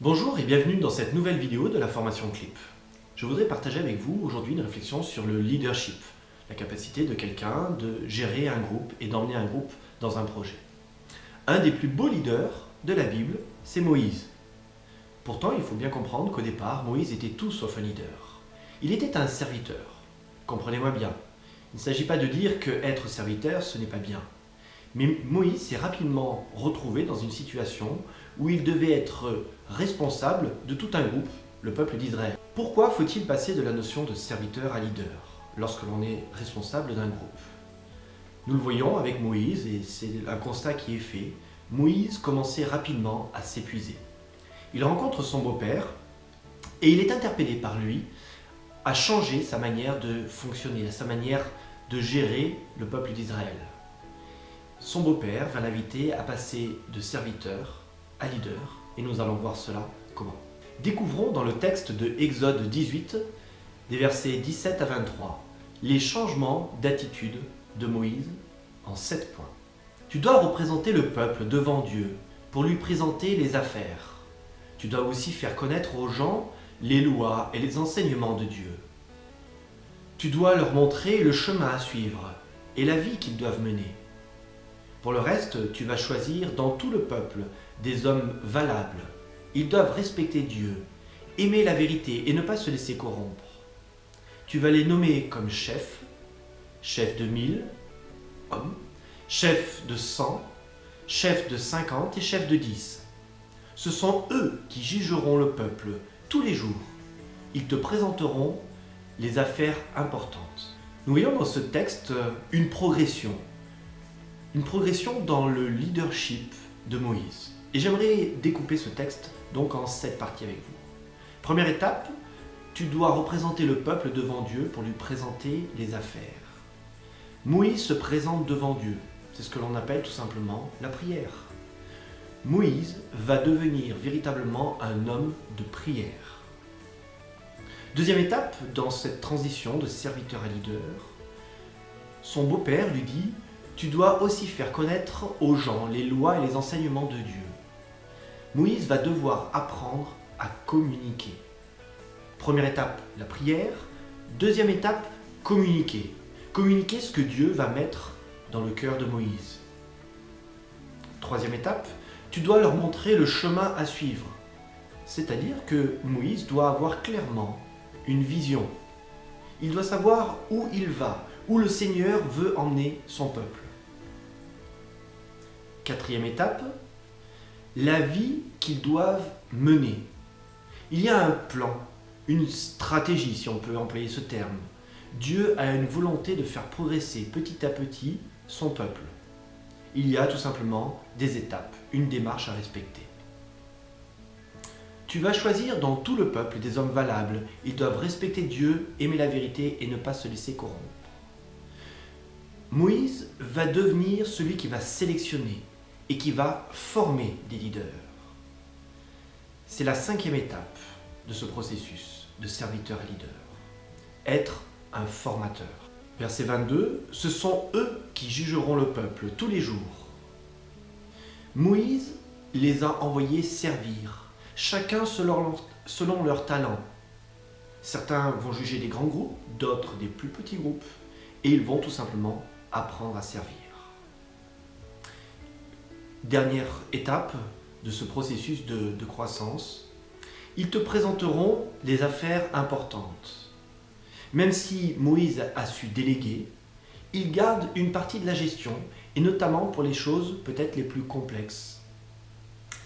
Bonjour et bienvenue dans cette nouvelle vidéo de la formation Clip. Je voudrais partager avec vous aujourd'hui une réflexion sur le leadership, la capacité de quelqu'un de gérer un groupe et d'emmener un groupe dans un projet. Un des plus beaux leaders de la Bible, c'est Moïse. Pourtant, il faut bien comprendre qu'au départ, Moïse était tout sauf un leader. Il était un serviteur. Comprenez-moi bien. Il ne s'agit pas de dire que être serviteur, ce n'est pas bien. Mais Moïse s'est rapidement retrouvé dans une situation où il devait être responsable de tout un groupe, le peuple d'Israël. Pourquoi faut-il passer de la notion de serviteur à leader lorsque l'on est responsable d'un groupe? Nous le voyons avec Moïse, et c'est un constat qui est fait. Moïse commençait rapidement à s'épuiser. Il rencontre son beau-père et il est interpellé par lui à changer sa manière de fonctionner, sa manière de gérer le peuple d'Israël. Son beau-père va l'inviter à passer de serviteur à leader, et nous allons voir cela comment. Découvrons dans le texte de Exode 18, des versets 17 à 23, les changements d'attitude de Moïse en 7 points. Tu dois représenter le peuple devant Dieu pour lui présenter les affaires. Tu dois aussi faire connaître aux gens les lois et les enseignements de Dieu. Tu dois leur montrer le chemin à suivre et la vie qu'ils doivent mener. Pour le reste, tu vas choisir dans tout le peuple des hommes valables. Ils doivent respecter Dieu, aimer la vérité et ne pas se laisser corrompre. Tu vas les nommer comme chefs, chefs de 1000 hommes, chefs de 100, chefs de 50 et chefs de 10. Ce sont eux qui jugeront le peuple tous les jours. Ils te présenteront les affaires importantes. Nous voyons dans ce texte une progression dans le leadership de Moïse. Et j'aimerais découper ce texte donc en 7 parties avec vous. Première étape, tu dois représenter le peuple devant Dieu pour lui présenter les affaires. Moïse se présente devant Dieu. C'est ce que l'on appelle tout simplement la prière. Moïse va devenir véritablement un homme de prière. Deuxième étape, dans cette transition de serviteur à leader, son beau-père lui dit: tu dois aussi faire connaître aux gens les lois et les enseignements de Dieu. Moïse va devoir apprendre à communiquer. Première étape, la prière. Deuxième étape, communiquer. Communiquer ce que Dieu va mettre dans le cœur de Moïse. Troisième étape, tu dois leur montrer le chemin à suivre. C'est-à-dire que Moïse doit avoir clairement une vision. Il doit savoir où il va, où le Seigneur veut emmener son peuple. Quatrième étape, la vie qu'ils doivent mener. Il y a un plan, une stratégie, si on peut employer ce terme. Dieu a une volonté de faire progresser petit à petit son peuple. Il y a tout simplement des étapes, une démarche à respecter. Tu vas choisir dans tout le peuple des hommes valables. Ils doivent respecter Dieu, aimer la vérité et ne pas se laisser corrompre. Moïse va devenir celui qui va sélectionner et qui va former des leaders. C'est la 5e étape de ce processus de serviteur à leader. Être un formateur. Verset 22, ce sont eux qui jugeront le peuple tous les jours. Moïse les a envoyés servir, chacun selon leur talent. Certains vont juger des grands groupes, d'autres des plus petits groupes, et ils vont tout simplement apprendre à servir. Dernière étape de ce processus de croissance, ils te présenteront les affaires importantes. Même si Moïse a su déléguer, il garde une partie de la gestion, et notamment pour les choses peut-être les plus complexes.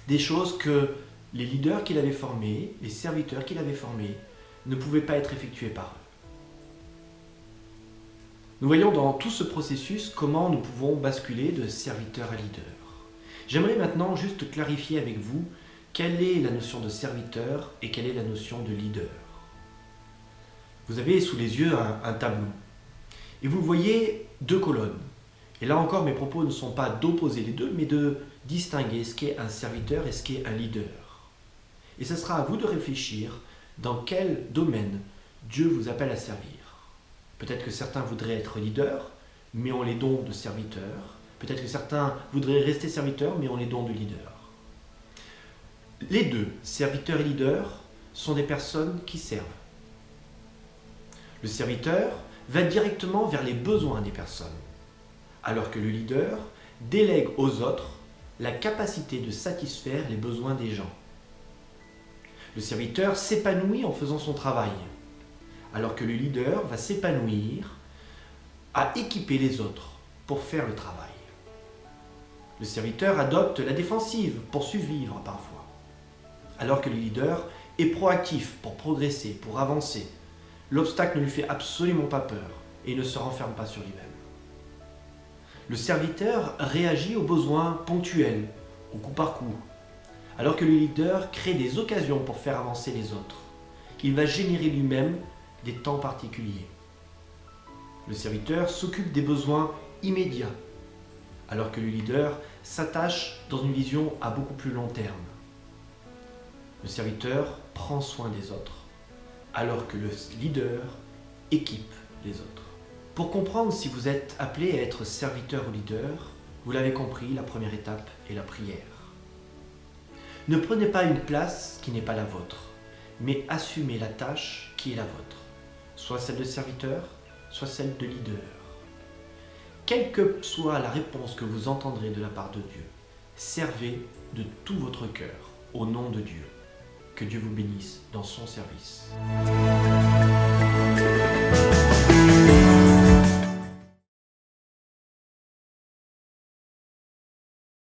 Des choses que les leaders qu'il avait formés, les serviteurs qu'il avait formés, ne pouvaient pas être effectuées par eux. Nous voyons dans tout ce processus comment nous pouvons basculer de serviteur à leader. J'aimerais maintenant juste clarifier avec vous quelle est la notion de serviteur et quelle est la notion de leader. Vous avez sous les yeux un tableau et vous voyez 2 colonnes. Et là encore, mes propos ne sont pas d'opposer les deux, mais de distinguer ce qu'est un serviteur et ce qu'est un leader. Et ce sera à vous de réfléchir dans quel domaine Dieu vous appelle à servir. Peut-être que certains voudraient être leaders, mais ont les dons de serviteurs. Peut-être que certains voudraient rester serviteurs, mais ont les dons de leader. Les deux, serviteur et leader, sont des personnes qui servent. Le serviteur va directement vers les besoins des personnes, alors que le leader délègue aux autres la capacité de satisfaire les besoins des gens. Le serviteur s'épanouit en faisant son travail, alors que le leader va s'épanouir à équiper les autres pour faire le travail. Le serviteur adopte la défensive pour survivre parfois, alors que le leader est proactif pour progresser, pour avancer. L'obstacle ne lui fait absolument pas peur et ne se renferme pas sur lui-même. Le serviteur réagit aux besoins ponctuels, au coup par coup, alors que le leader crée des occasions pour faire avancer les autres. Il va générer lui-même des temps particuliers. Le serviteur s'occupe des besoins immédiats, alors que le leader s'attache dans une vision à beaucoup plus long terme. Le serviteur prend soin des autres, alors que le leader équipe les autres. Pour comprendre si vous êtes appelé à être serviteur ou leader, vous l'avez compris, la première étape est la prière. Ne prenez pas une place qui n'est pas la vôtre, mais assumez la tâche qui est la vôtre, soit celle de serviteur, soit celle de leader. Quelle que soit la réponse que vous entendrez de la part de Dieu, servez de tout votre cœur au nom de Dieu. Que Dieu vous bénisse dans son service.